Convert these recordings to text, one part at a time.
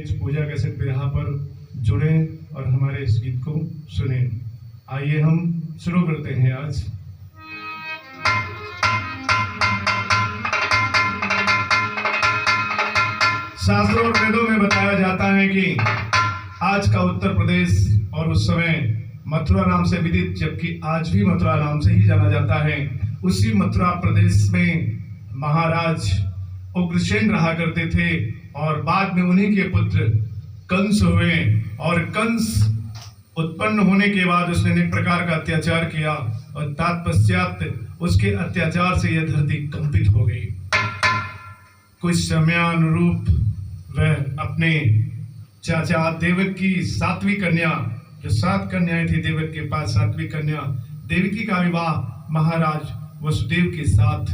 इस पूजा कैसेट बिरहा पर जुड़े और हमारे इस गीत को सुने। आइए हम शुरू करते हैं आज। शास्त्रों और वेदों में बताया जाता है कि आज का उत्तर प्रदेश और उस समय मथुरा नाम से विदित, जबकि आज भी मथुरा नाम से ही जाना जाता है, उसी मथुरा प्रदेश में महाराज उग्रसेन रहा करते थे और बाद में उन्हीं के पुत्र कंस हुए। और कंस उत्पन्न होने के बाद उसने अनेक प्रकार का अत्याचार किया और तत्पश्चात उसके अत्याचार से यह धरती कंपित हो गई। कुछ समयानुरूप वह अपने चाचा देवक की सातवीं कन्या, जो 7 कन्याएं थी देवक के पास, 7वीं कन्या देवकी का विवाह महाराज वसुदेव के साथ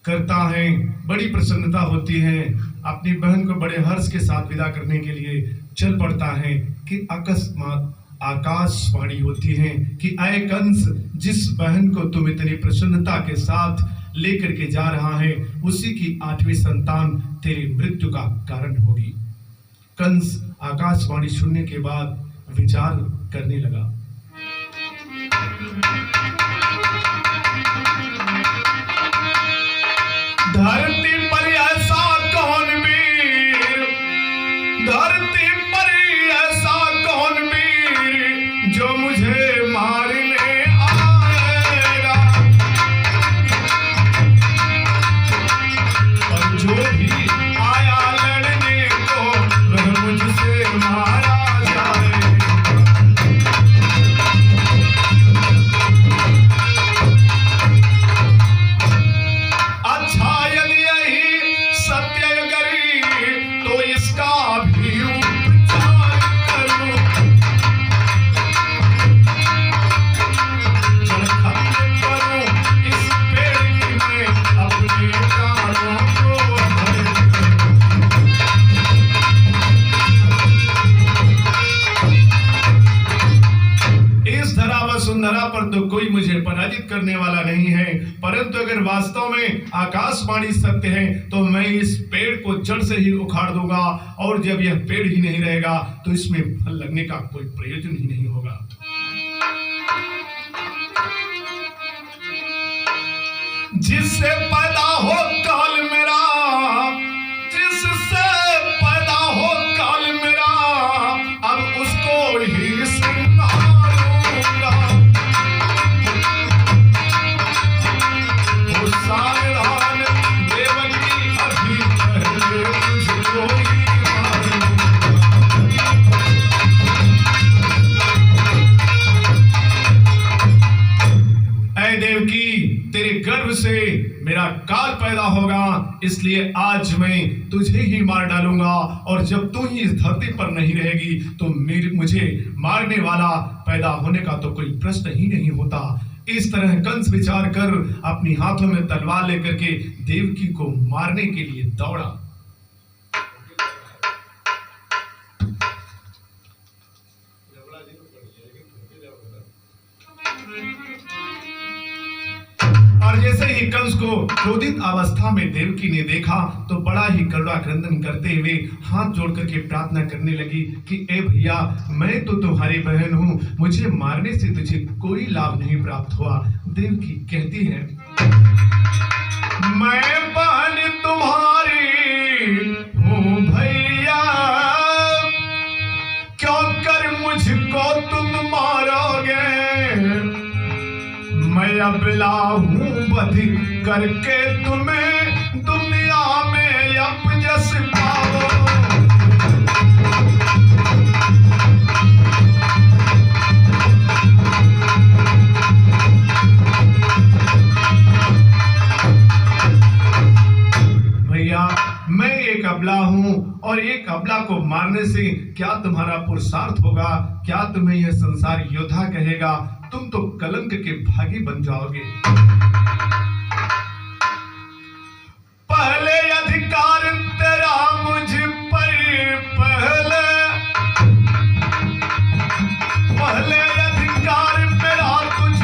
करता है। बड़ी प्रसन्नता होती है, अपनी बहन को बड़े हर्ष के साथ विदा करने के लिए चल पड़ता है कि अकस्मात आकाशवाणी होती है कि आए कंस, जिस बहन को तुम इतनी प्रसन्नता के साथ लेकर के जा रहा है उसी की 8वीं संतान तेरी मृत्यु का कारण होगी। कंस आकाशवाणी सुनने के बाद विचार करने लगा। धरती पर ऐसा कौन वीर, धरती पर ऐसा कौन वीर जो मुझे मारने आएगा, और जो भी आया लड़ने को वह मुझसे मारा जाएगा। अच्छा यदि यही सत्य करी तो इसका भी उपचार करूं, जल खत्म करूं इस पेड़ की मैं अपने प्राणों को इस धरा वसुंधरा पर तो कोई मुझे पराजित करने वाला नहीं है, परंतु अगर वास्तव में आकाशवाणी सत्य है तो मैं इस पेड़ को जड़ से ही उखाड़ दूंगा, और जब यह पेड़ ही नहीं रहेगा तो इसमें फल लगने का कोई प्रयोजन ही नहीं होगा। जिससे पैदा हो काल मेरा, जिससे पैदा हो काल मेरा, अब उसको ही संहारूंगा। वो सावधान देवकी अभी पहले मुझको ही मारूंगा। ऐ देवकी, तेरे गर्भ से मेरा काल पैदा होगा, इसलिए आज मैं तुझे ही मार डालूंगा, और जब तू ही इस धरती पर नहीं रहेगी तो मुझे मारने वाला पैदा होने का तो कोई प्रश्न ही नहीं होता। इस तरह कंस विचार कर अपनी हाथों में तलवार लेकर के देवकी को मारने के लिए दौड़ा। और जैसे ही कंस को क्रोधित अवस्था में देवकी ने देखा तो बड़ा ही करुणा क्रंदन करते हुए हाथ जोड़ करके प्रार्थना करने लगी कि ए भैया, मैं तो तुम्हारी बहन हूँ, मुझे मारने से तुझे कोई लाभ नहीं प्राप्त हुआ। देवकी कहती है, मैं बहन तुम्हारी हूँ भैया, क्यों कर मुझको तुम मारोगे, मैं अबला हूँ वध करके तुम्हें दुनिया में अपजस पाओ। भैया, मैं एक अबला हूँ और एक अबला को मारने से क्या तुम्हारा पुरुषार्थ होगा, क्या तुम्हें यह संसार योद्धा कहेगा, तुम तो कलंक के भागी बन जाओगे। पहले अधिकार तेरा मुझ पर, पहले अधिकार मेरा तुझ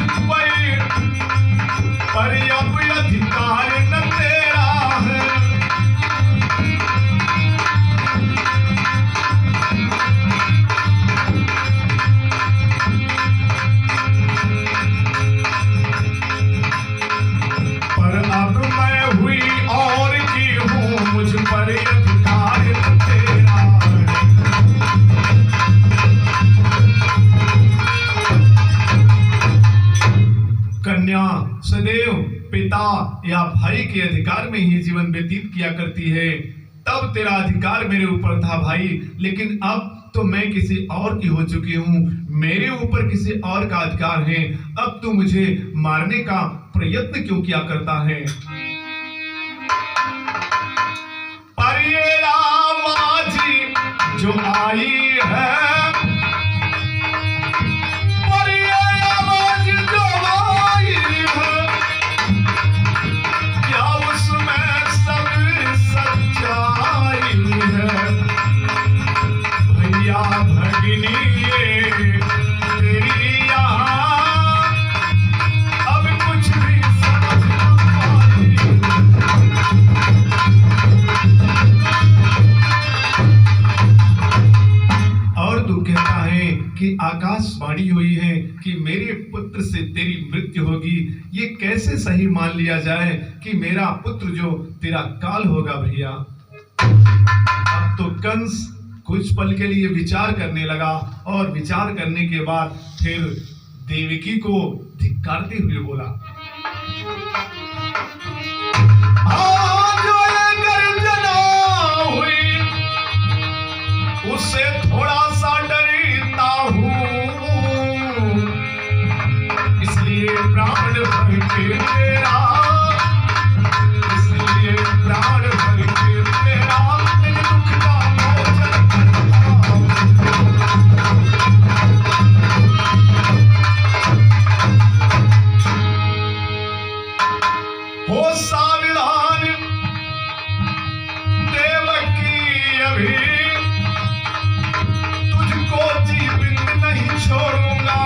पर अब अधिकार न तेरा है। सदैव पिता या भाई के अधिकार में ही जीवन व्यतीत किया करती है, तब तेरा अधिकार मेरे ऊपर था भाई, लेकिन अब तो मैं किसी और की हो चुकी हूँ, मेरे ऊपर किसी और का अधिकार है। अब तू मुझे मारने का प्रयत्न क्यों किया करता है? पर ये रामाजी जो आई है, पर ये रामाजी जो आई है, क्या उसमें सब सच्चाई है? भैया भगिनी ये तेरी यहाँ अब कुछ भी समझ न पाई। और तू कहता है कि आकाशवाणी हुई है कि मेरे पुत्र से तेरी मृत्यु होगी। ये कैसे सही मान लिया जाए कि मेरा पुत्र जो तेरा काल होगा भैया? अब तो कंस कुछ पल के लिए विचार करने लगा और विचार करने के बाद फिर देवकी को धिक्कारते हुए बोला, जो ये गर्जना हुई उससे थोड़ा सा डरता हूँ, इसलिए प्राण भर के तेरा, इसलिए प्राण भर के तेरा दुख का हो सावधान देवकी, अभी तुझको जीवित नहीं छोड़ूंगा।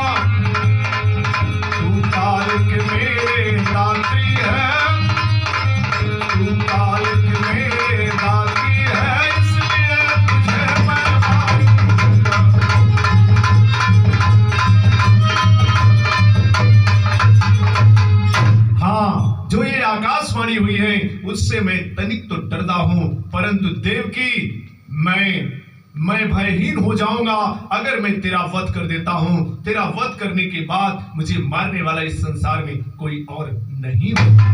तू काल के मेरे दात्री है, तू काल के मेरे दात्री है, इसलिए तुझे मैं मारूंगा। हाँ, जो ये आकाशवाणी हुई है उससे मैं तनिक तो डरता हूं, परंतु देवकी मैं भयहीन हो जाऊंगा अगर मैं तेरा वध कर देता हूं। तेरा वध करने के बाद मुझे मारने वाला इस संसार में कोई और नहीं होगा।